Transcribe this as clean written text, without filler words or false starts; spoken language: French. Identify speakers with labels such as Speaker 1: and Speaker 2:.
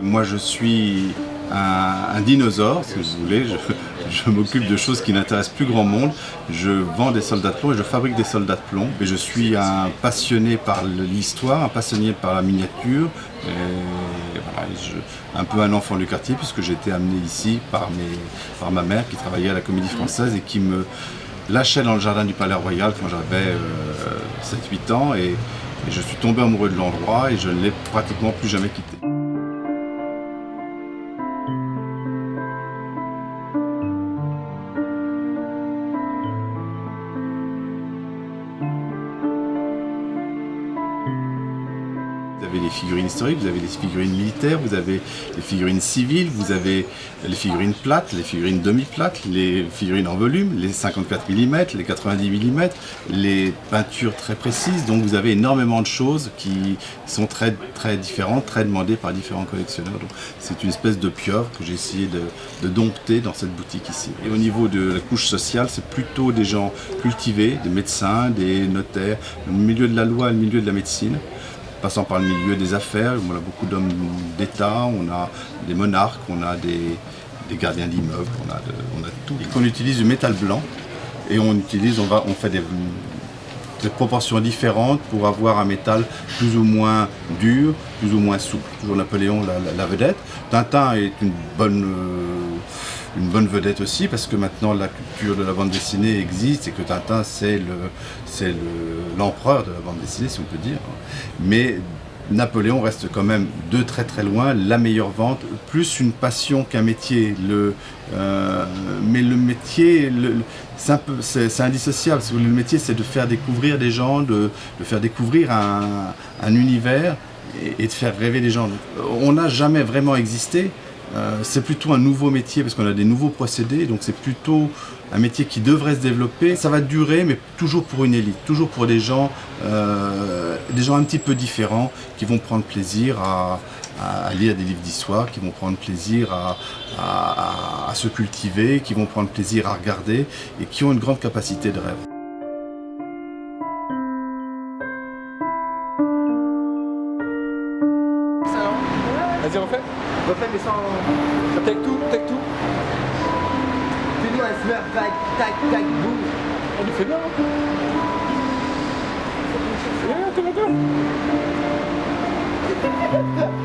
Speaker 1: Moi je suis un dinosaure, si vous voulez, je m'occupe de choses qui n'intéressent plus grand monde. Je vends des soldats de plomb et je fabrique des soldats de plomb. Et je suis un passionné par l'histoire, un passionné par la miniature, et voilà, un peu un enfant du quartier puisque j'ai été amené ici par ma mère qui travaillait à la Comédie Française et qui me lâchait dans le jardin du Palais Royal quand j'avais 7-8 ans et je suis tombé amoureux de l'endroit et je ne l'ai pratiquement plus jamais quitté. Vous avez les figurines historiques, vous avez les figurines militaires, vous avez les figurines civiles, vous avez les figurines plates, les figurines demi-plates, les figurines en volume, les 54 mm, les 90 mm, les peintures très précises. Donc vous avez énormément de choses qui sont très, très différentes, très demandées par différents collectionneurs. C'est une espèce de pieuvre que j'ai essayé de dompter dans cette boutique ici. Et au niveau de la couche sociale, c'est plutôt des gens cultivés, des médecins, des notaires, le milieu de la loi et le milieu de la médecine. Passant par le milieu des affaires, on a beaucoup d'hommes d'État, on a des monarques, on a des gardiens d'immeubles, on a de tout. Et on utilise du métal blanc et on fait des proportions différentes pour avoir un métal plus ou moins dur, plus ou moins souple. Toujours Napoléon la vedette. Tintin est une bonne vedette aussi parce que maintenant la culture de la bande dessinée existe et que Tintin c'est l'empereur de la bande dessinée si on peut dire. Mais Napoléon reste quand même de très très loin la meilleure vente, plus une passion qu'un métier. Mais le métier, c'est indissociable. Le métier c'est de faire découvrir des gens, de faire découvrir un univers et de faire rêver les gens. On n'a jamais vraiment existé. C'est plutôt un nouveau métier parce qu'on a des nouveaux procédés, donc c'est plutôt un métier qui devrait se développer. Ça va durer, mais toujours pour une élite, toujours pour des gens un petit peu différents qui vont prendre plaisir à lire des livres d'histoire, qui vont prendre plaisir à se cultiver, qui vont prendre plaisir à regarder et qui ont une grande capacité de rêve.
Speaker 2: Vas-y, refais.
Speaker 3: Refais mais sans...
Speaker 2: Take tout.
Speaker 3: Fais-nous un smash, tac, tac, tac, boum.
Speaker 2: On lui fait bien. T'es d'accord.